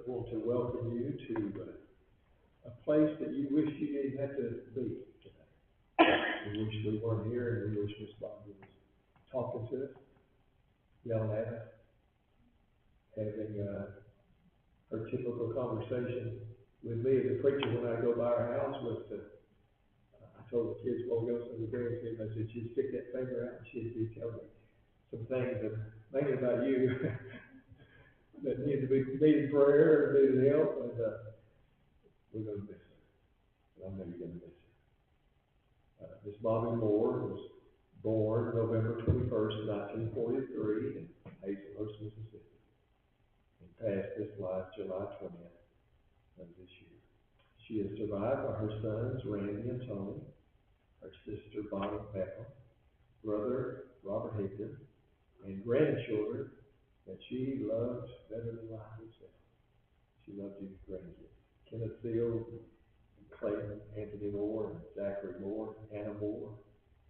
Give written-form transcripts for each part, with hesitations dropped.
want to welcome you to a place that you wish you didn't have to be today. We wish we weren't here, and we wish Miss Bobbye was talking to us, yelling at us, having her typical conversation with me as a preacher when I go by her house was to, I told the kids, well, we go to the dance game, I said, she'd stick that finger out and she'd be telling me some things that, mainly about you, that needed prayer and needed help, and we're going to miss her. I know you're going to miss her. Miss Bobbye Moore was born November 21st, 1943 in Hazelhurst, Mississippi, and passed this life July 20th of this year. She is survived by her sons, Randy and Tony, her sister, Bonnie Beckham, brother, Robert Higdon, and grandchildren that she loves better than life itself. She loves you, grandkids. Kenneth, Sills, and Clayton, Anthony Moore, and Zachary Moore, Anna Moore,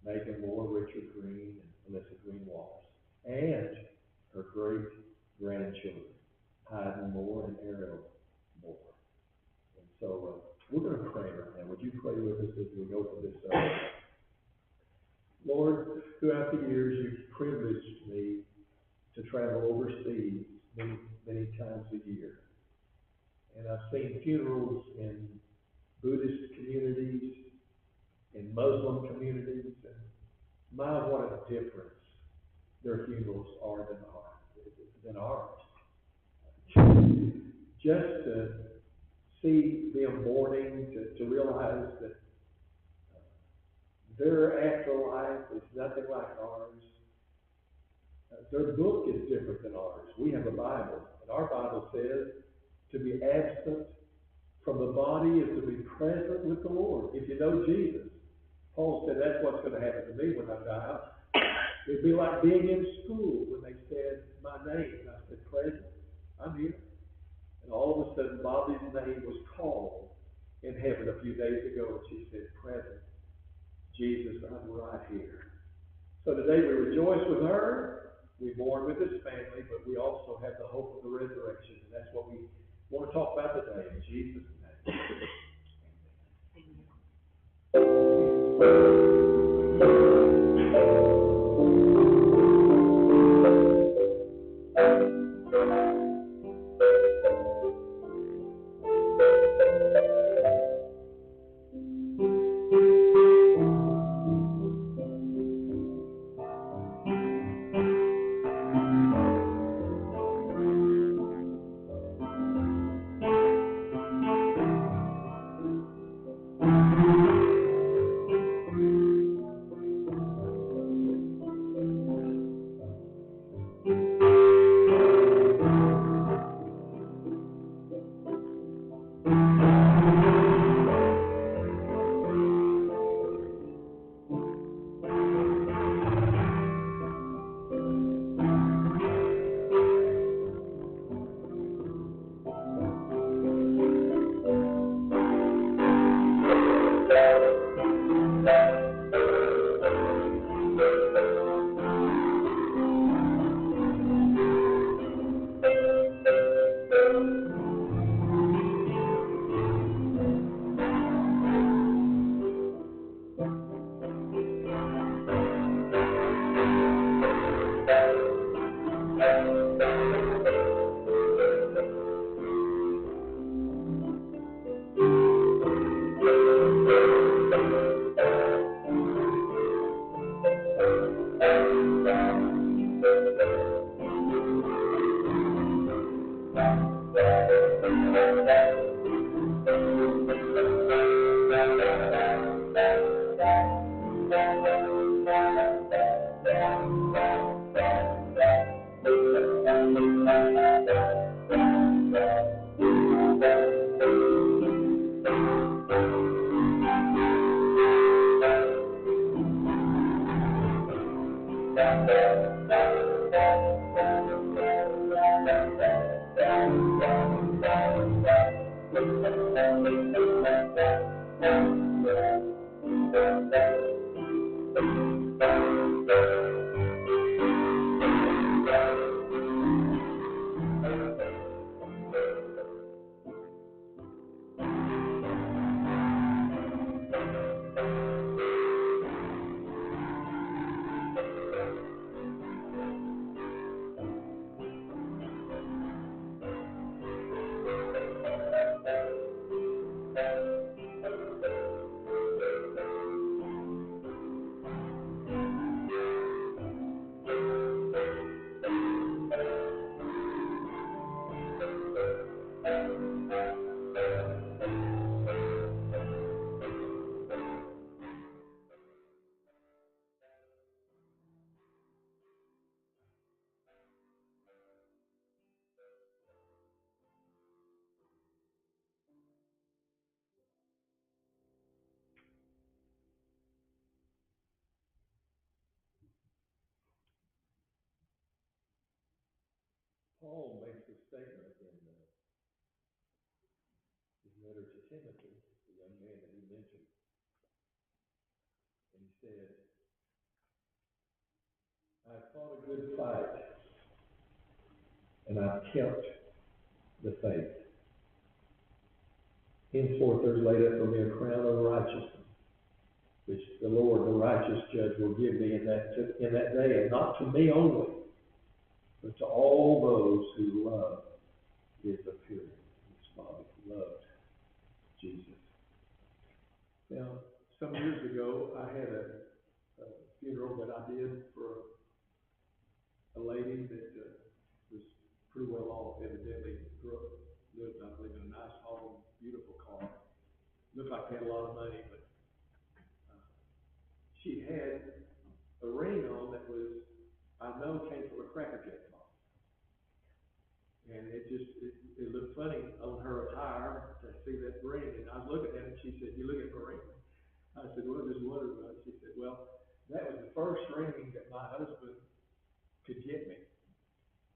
Meghan Moore, Richard Green, and Melissa Green Wallace, and her great grandchildren, Haidyn Moore and Ariel Moore. And so we're going to pray right now. Would you pray with us as we open this up? Lord, throughout the years, you've privileged me to travel overseas many times a year. And I've seen funerals in Buddhist communities, in Muslim communities, and my, what a difference their funerals are than ours. Just to see them mourning, to realize that their afterlife is nothing like ours. Their book is different than ours. We have a Bible, and our Bible says to be absent from the body is to be present with the Lord. If you know Jesus, Paul said that's what's going to happen to me when I die. It'd be like being in school when they said my name, and I said, present, I'm here. And all of a sudden, Bobbie's name was called in heaven a few days ago, and she said, present, Jesus, I'm right here. So today we rejoice with her. We mourn with his family, but we also have the hope of the resurrection. And that's what we want to talk about today in Jesus' name. Paul makes a statement in his letter to Timothy, the young man that he mentioned, and he said, "I've fought a good fight, and I've kept the faith. Henceforth there's laid up for me a crown of righteousness, which the Lord, the righteous judge, will give me in that day, and not to me only, but to all those who love his appearing." His Father loved Jesus. Now, some years ago, I had a funeral that I did for a lady that was pretty well off, evidently lived, I believe, in a nice home, beautiful car. Looked like they had a lot of money, but she had a ring on that was, I know, came from a Cracker Jack box. And it looked funny on her attire to see that ring. And I was looking at it, and she said, "You look at my ring?" I said, "Well, just wondered about it." She said, "Well, that was the first ring that my husband could get me.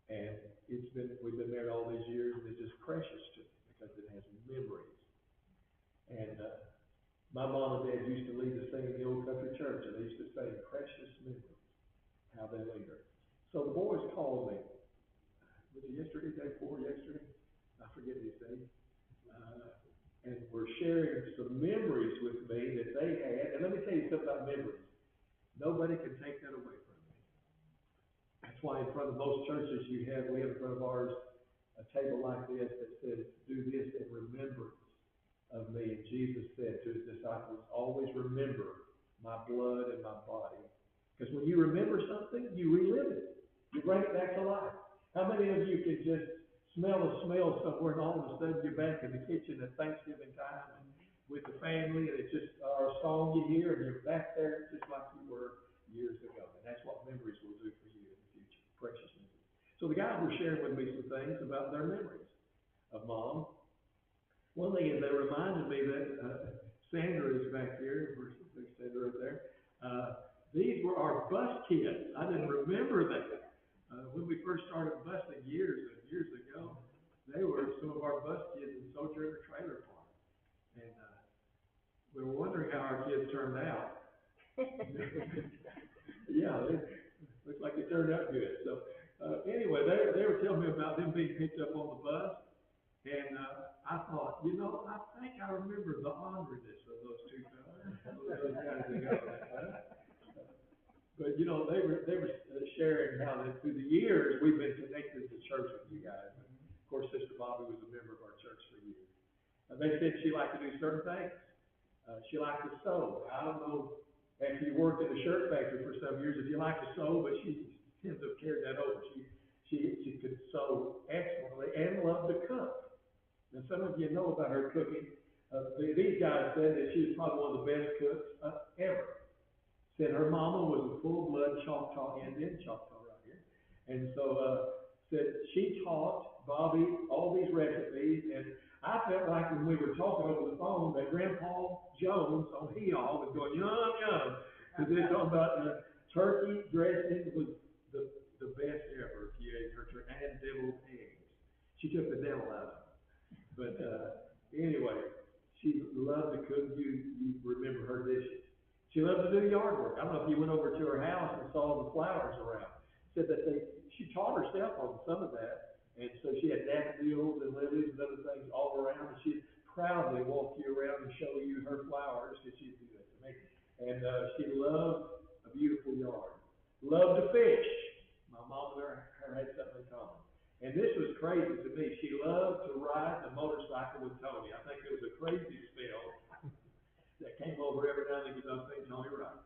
And we've been married all these years, and it's just precious to me because it has memories." And my mom and dad used to lead us singing in the old country church, and they used to say, "Precious memories, how they linger." So the boys called me. Was it yesterday, day before yesterday? I forget these days. And were sharing some memories with me that they had. And let me tell you something about memories. Nobody can take that away from me. That's why in front of most churches we have in front of ours a table like this that says, "Do this in remembrance of me." And Jesus said to his disciples, "Always remember my blood and my body." Because when you remember something, you relive it. You bring it back to life. How many of you can just smell a smell somewhere, and all of a sudden you're back in the kitchen at Thanksgiving time and with the family, and it's just a song you hear, and you're back there just like you were years ago. And that's what memories will do for you in the future, precious memories. So the guys were sharing with me some things about their memories of Mom. One thing is they reminded me that Sandra is back here. There's Sandra up there. These were our bus kids. I didn't remember that. When we first started busing years and years ago, they were some of our bus kids in Sojourner Trailer Park. And we were wondering how our kids turned out. Yeah, it looks like they turned out good. So anyway, they were telling me about them being picked up on the bus. And I thought, I think I remember the honoriness of those two fellas. Those guys ago. But they were sharing how that through the years we've been connected to church with you guys. And of course, Sister Bobbye was a member of our church for years. They said she liked to do certain things. She liked to sew. I don't know, after you worked in a shirt factory for some years, if you like to sew, but she tends to have carried that over. She could sew excellently and loved to cook. Now, some of you know about her cooking. These guys said that she was probably one of the best cooks ever. Said her mama was a full-blood Choctaw Indian, Choctaw right here. And so said she taught Bobbye all these recipes, and I felt like when we were talking over the phone that Grandpa Jones on Heal was going, yum, yum. Because they're talking about turkey dressing was the best ever if you ate her turkey, and deviled eggs. She took the devil out of it. But anyway, she loved to cook. You remember her dishes. She loved to do yard work. I don't know if you went over to her house and saw the flowers around. Said that she taught herself on some of that. And so she had daffodils and lilies and other things all around. And she'd proudly walk you around and show you her flowers, because she'd do that to me. And she loved a beautiful yard. Loved to fish. My mom and her had something in common. And this was crazy to me. She loved to ride the motorcycle with Tony. I think it was a crazy spell that came over every now and then because I was thinking Tony right.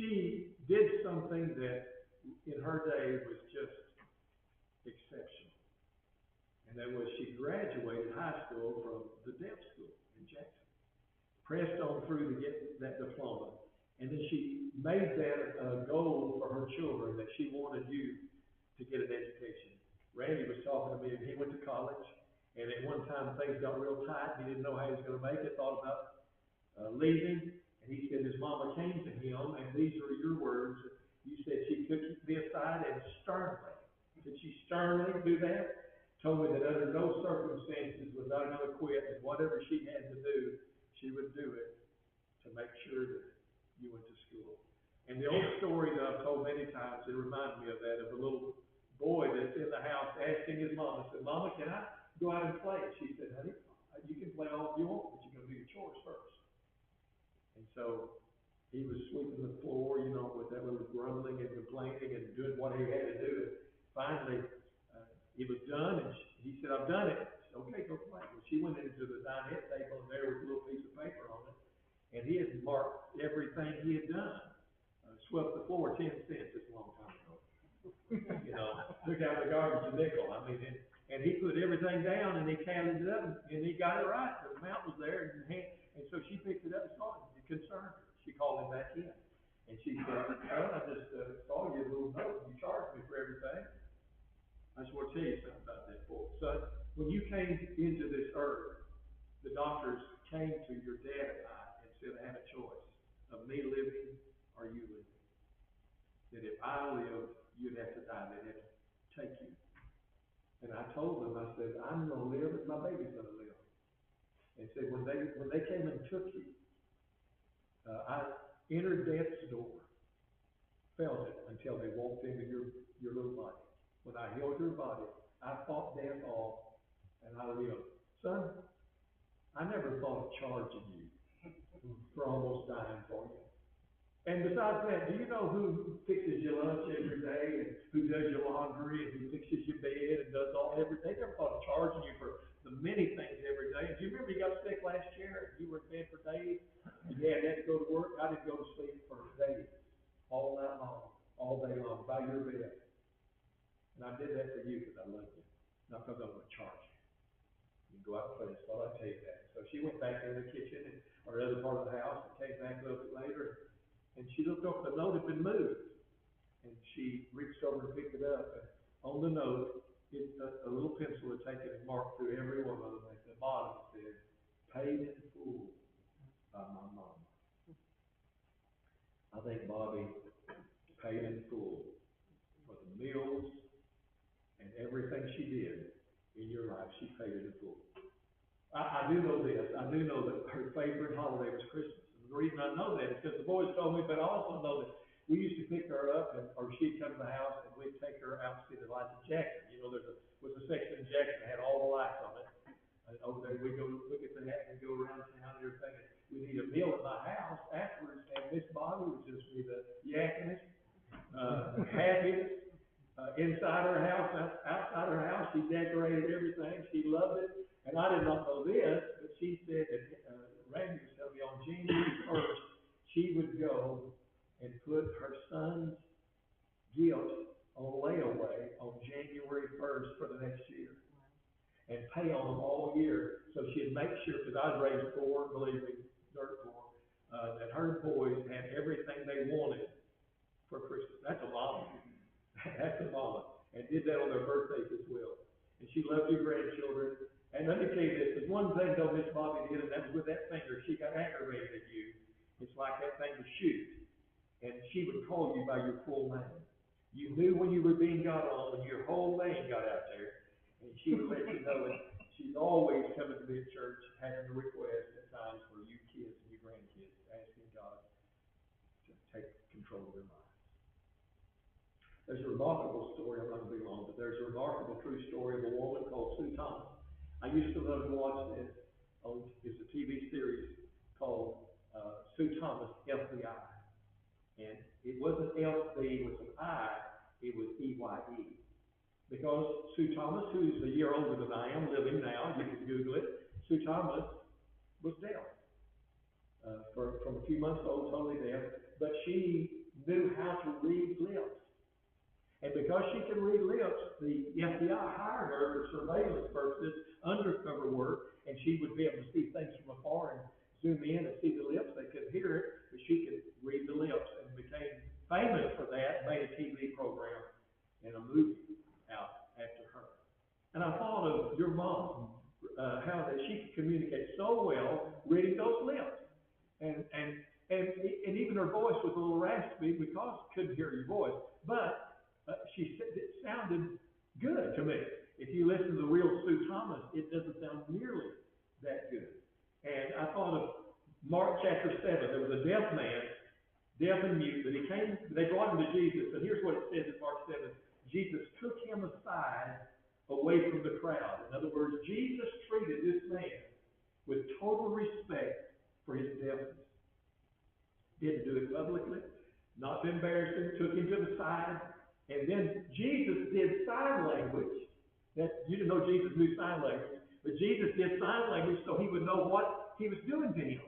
She did something that in her day was just exceptional. And that was she graduated high school from the Deaf School in Jackson. Pressed on through to get that diploma. And then she made that a goal for her children, that she wanted you to get an education. Randy was talking to me, and he went to college. And at one time, things got real tight. He didn't know how he was going to make it, thought about leaving. And he said his mama came to him, and these are your words. You said she took me aside and sternly Did she sternly do that? Told me that under no circumstances was I going to quit, and whatever she had to do, she would do it to make sure that you went to school. And the old story that I've told many times, it reminds me of that, of a little boy that's in the house asking his mama, said, Mama, can I go out and play? And she said, honey, you can play all you want, but you're going to do your chores first. And so he was sweeping the floor, you know, with that little grumbling and complaining and doing what he had to do. And finally, it was done, and he said, I've done it. She said, okay, go play. Well, she went into the dinette table, and there was a little piece of paper on it, and he had marked everything he had done. Swept the floor 10 cents, just a long time ago. You know, took out the garbage a nickel. I mean, and he put everything down, and he tallied it up, and he got it right. The amount was there, and so she picked it up and saw it. It concerned her. She called him back in, and she said, son, I just saw your little note. You charged me for everything. I just want to tell you something about that, boy. Son, when you came into this earth, the doctors came to your dad and I and said, I have a choice of me living or you living. That if I live, you'd have to die. They'd have to take you. And I told them, I said, I'm going to live and my baby's going to live. And said, when they came and took you, I entered death's door, felt it until they walked into your little body. When I healed your body, I fought death off and I lived. Son, I never thought of charging you for almost dying for you. And besides that, do you know who fixes your lunch every day and who does your laundry and who fixes your bed and does all every day? They never thought of charging you for the many things every day. Do you remember you got sick last year and you were in bed for days? And you had to go to work. I didn't go to sleep for days, all night long, all day long, by your bed. And I did that for you because I love you, not because I want to charge you. You go out and play. That's all I tell you that. So she went back into the kitchen or the other part of the house and came back a little bit later. And she looked up, the note had been moved. And she reached over and picked it up. And on the note, a little pencil had taken and marked through every one of them. At the bottom it said, paid in full by my mom. I think Bobbye paid in full for the meals and everything she did in your life. She paid it in full. I do know this. I do know that her favorite holiday was Christmas. The reason I know that is because the boys told me, but I also know that we used to pick her up, or she'd come to the house, and we'd take her out to see the lights of Jackson. You know, was a section in Jackson that had all the lights on it. And over there, we'd go look at that and go around town and everything. And we'd eat a meal at my house afterwards, and Miss Bobbye would just be the yakkinest, happiest. Inside her house, outside her house, she decorated everything. She loved it. And I did not know this, but she said that Randy was telling me on January 1st, she would go and put her son's gift on layaway on January 1st for the next year. And pay on them all year. So she'd make sure, because I'd raised poor, believe me, dirt poor, that her boys had everything they wanted for Christmas. That's a mama. That's a mama. And did that on their birthdays as well. And she loved your grandchildren. And let me tell you this, there's one thing though Miss Bobbye did, and that was with that finger. She got aggravated at you. It's like that thing was shoot. And she would call you by your full name. You knew when you were being got on, when your whole name got out there. And she would let you know that she's always coming to me at church, having a request at times for you kids and your grandkids, asking God to take control of their lives. There's a remarkable story, I'm not going to be long, but there's a remarkable true story of a woman called Sue Thomas. I used to love to watch this. It's a TV series called Sue Thomas, FBI. And it wasn't LB with an I, it was EYE. Because Sue Thomas, who's a year older than I am, living now, you can Google it, Sue Thomas was deaf. From a few months old, totally deaf, but she knew how to read lips. And because she could read lips, the FBI hired her for surveillance purposes, undercover work, and she would be able to see things from afar and zoom in and see the lips. They couldn't hear it, but she could read the lips and became famous for that, made a TV program and a movie out after her. And I thought of your mom, how that she could communicate so well reading those lips. And even her voice was a little raspy because couldn't hear your voice. But she said it sounded good to me. If you listen to the real Sue Thomas, it doesn't sound nearly that good. And I thought of Mark chapter 7. There was a deaf man, deaf and mute, they brought him to Jesus, and here's what it says in Mark 7. Jesus took him aside away from the crowd. In other words, Jesus treated this man with total respect for his deafness. Didn't do it publicly, not to embarrass him, took him to the side, and then Jesus did sign language. You didn't know Jesus knew sign language, but Jesus did sign language so he would know what he was doing to him.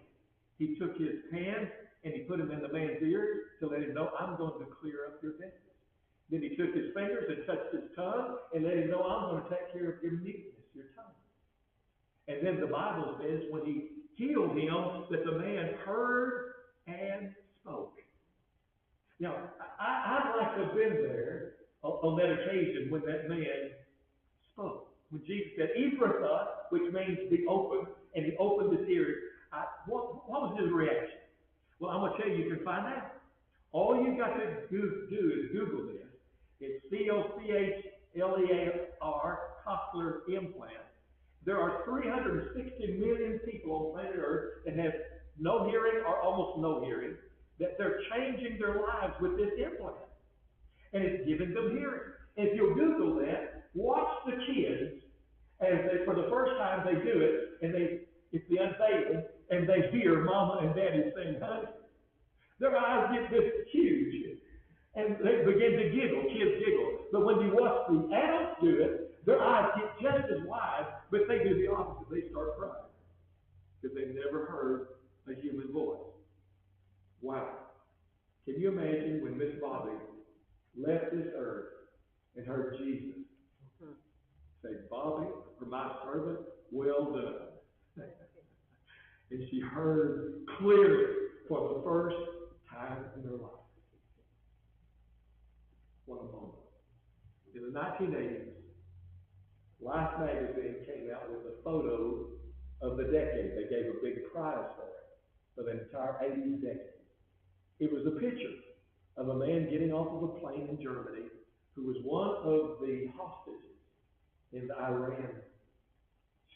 He took his hand and he put them in the man's ears to let him know, I'm going to clear up your deafness. Then he took his fingers and touched his tongue and let him know, I'm going to take care of your muteness, your tongue. And then the Bible says when he healed him, that the man heard and spoke. Now, I'd like to have been there on that occasion when that man spoke. When Jesus said, Ephrathah, which means be open, and he opened his ears, what was his reaction? Well, I'm going to tell you, you can find out. All you've got to do is Google this. It's cochlear, cochlear implant. There are 360 million people on planet Earth that have no hearing or almost no hearing, that they're changing their lives with this implant. And it's giving them hearing. If you'll Google that, watch the kids as they, for the first time they do it, and it's the unveiling, and they hear Mama and Daddy saying, honey. Their eyes get this huge, and they begin to giggle, kids giggle. But when you watch the adults do it, their eyes get just as wide, but they do the opposite. They start crying because they've never heard a human voice. Wow. Can you imagine when Miss Bobbye left this earth and heard Jesus say, Bobbye, or my servant, well done. And she heard clearly for the first time in her life. What a moment. In the 1980s, Life magazine came out with a photo of the decade. They gave a big prize for the entire 80s decade. It was a picture of a man getting off of a plane in Germany who was one of the hostages in the Iran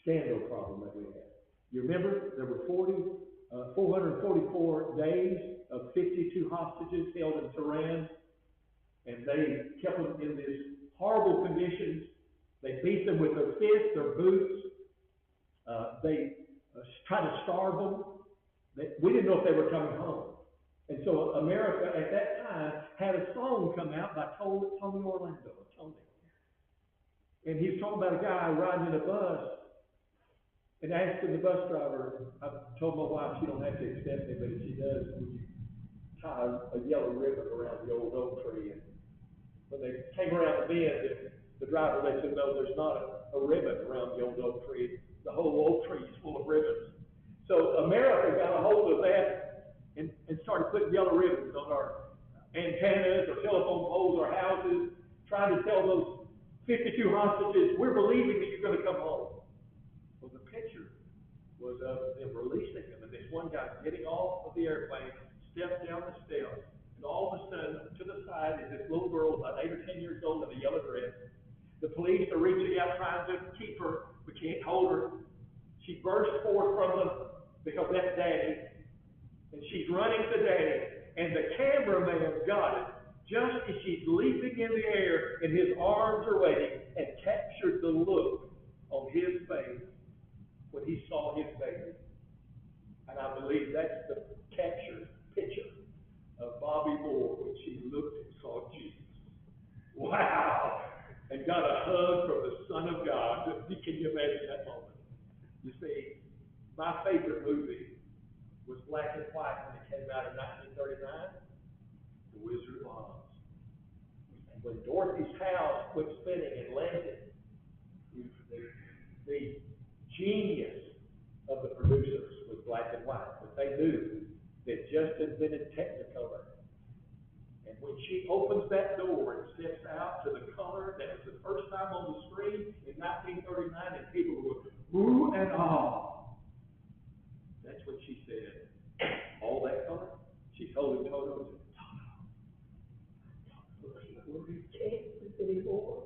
scandal problem that we had. You remember there were 444 days of 52 hostages held in Tehran, and they kept them in these horrible conditions. They beat them with their fists, their boots. They tried to starve them. We didn't know if they were coming home. And so America at that time had a song come out by Tony Orlando. Tony. And he's talking about a guy riding in a bus and asking the bus driver, I told my wife she don't have to accept me, but if she does, would you tie a yellow ribbon around the old oak tree? And when they came around the bend, the driver let them know there's not a ribbon around the old oak tree. The whole oak tree is full of ribbons. So America got a hold of that and started putting yellow ribbons on our antennas or telephone poles or houses, trying to tell those 52 hostages, we're believing that you're going to come home. Well, the picture was of them releasing them, and this one guy getting off of the airplane, steps down the steps, and all of a sudden, to the side is this little girl, about 8 or 10 years old, in a yellow dress. The police are reaching out, trying to keep her, but can't hold her. She bursts forth from them, because that's Daddy, and she's running to Daddy, and the cameraman got it, just as she's leaping in the air, and his arms are waiting, and captured the look on his face when he saw his baby. And I believe that's the captured picture of Bobbye Moore when she looked and saw Jesus. Wow! And got a hug from the Son of God. Can you imagine that moment? You see, my favorite movie was black and white when it came out in 1939, The Wizard of Oz. And when Dorothy's house quit spinning and landed, the genius of the producers was black and white, but they knew they'd just invented Technicolor. And when she opens that door and steps out to the color that was the first time on the screen in 1939, and people were ooh and ah. That's when she said, all that color? She's holding Toto and said, Toto, we can't sleep anymore.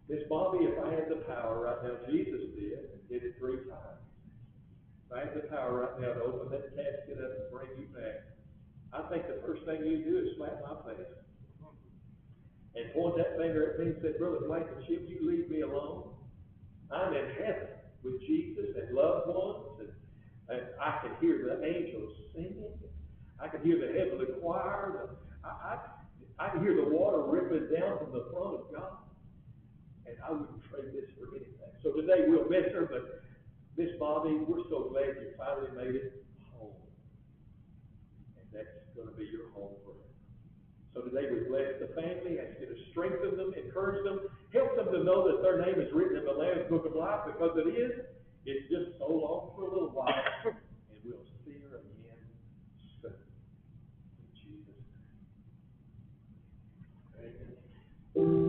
Miss Bobbye, if I had the power right now, Jesus did it 3 times. If I had the power right now to open that casket up and bring you back, I think the first thing you do is slap my face and point that finger at me and say, Brother Blankenship, you leave me alone. I'm in heaven with Jesus and loved ones, and I can hear the angels singing. I can hear the heavenly choir. I can hear the water rippling down from the throne of God. And I wouldn't trade this for anything. So today we'll miss her, but Miss Bobbye, we're so glad you finally made it home. And that's going to be your home forever. So today we bless the family, ask you to strengthen them, encourage them, help them to know that their name is written in the Lamb's Book of Life, because it is. It's just so long for a little while, and we'll see her again soon. In Jesus' name. Amen.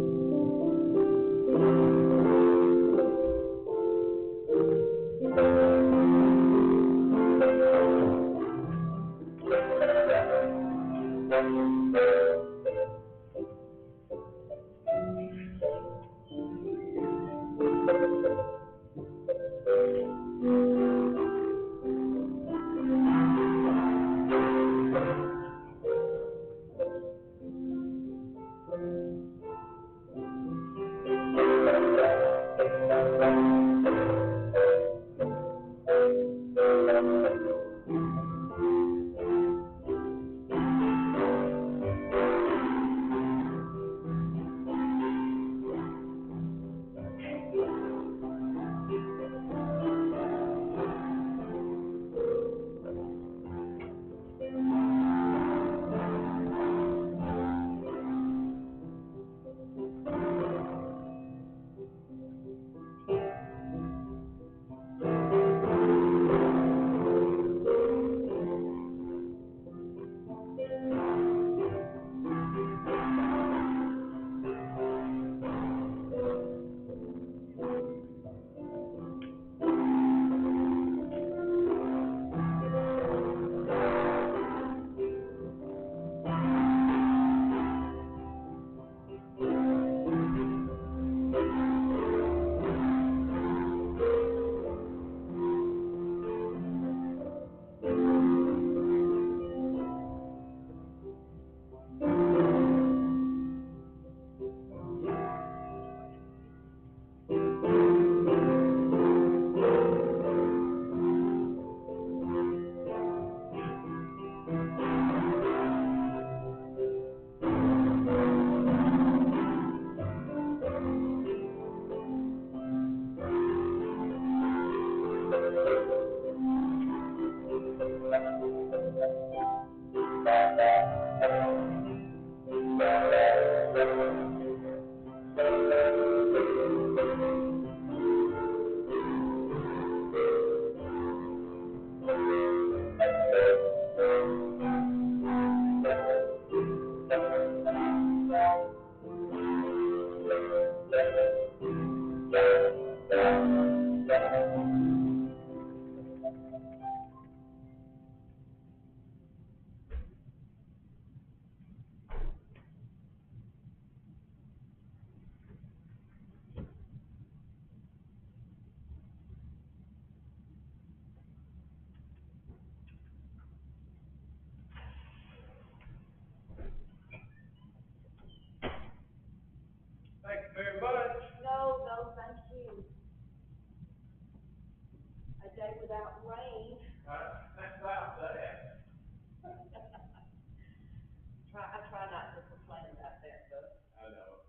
Thank you very much. No, thank you. A day without rain. That's about that. I try not to complain about that, though. I know.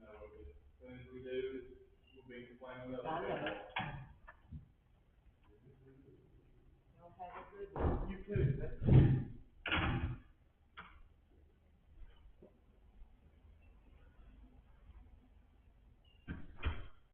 No, as soon as we do, we'll be complaining about I know. that. Y'all have a good one. You too.